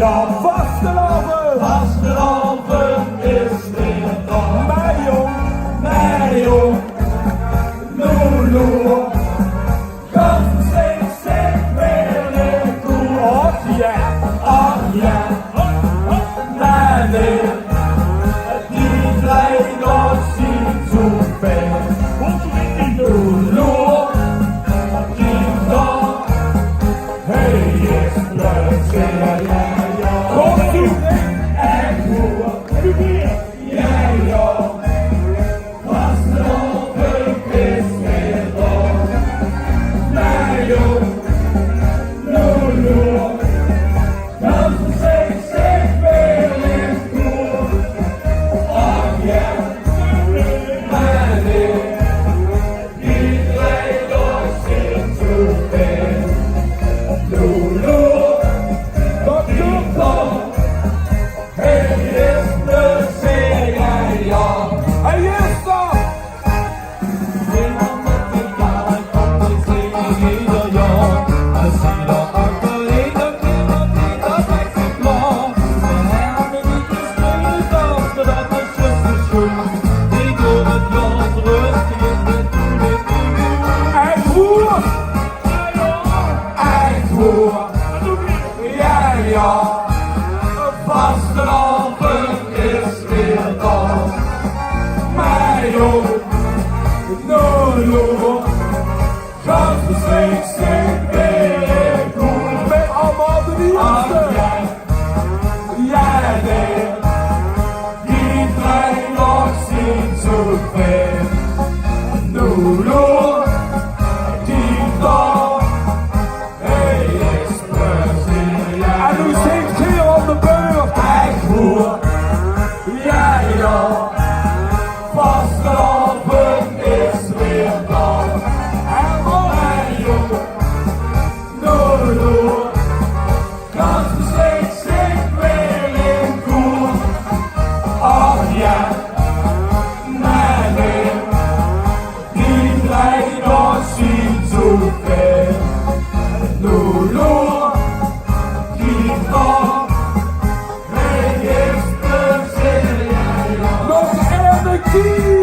ja, vastelavond! Vastelavond is weer dag. Mij jong, Mario, Lulu, kan steeds weer in koe. ach ja, Ach ja, nee, die lijkt nog niet zo ver. Lulu, die dag, hij is plotseling, komt u! en hoe, ja, ja. Vastelavond is weer dag. Mario, Lulu, kan steeds weer in koe. Ach ja, nee, die lijkt nog niet zo ver. Lulu, Wat doet dat? hij is plotseling, ja. Hij is daar! Hij roert! Ja, ja, vastelavond is weer dag. Mario, Lulu, gaat steeds weer goed. Met allemaal de nieuwste! Ach ja, ja nee, die trein nog niet zo ver. Lulu, die dag, hij is plezier. En u zingt hier op de beurt! Hij voert, ja ja, vastelavond is weer dag. En Mario, Lulu, kan steeds weer in koer. Ach ja, nee, die lijkt nog niet zo ver. Lulu, die dag, hij is plezier. Nog één keer!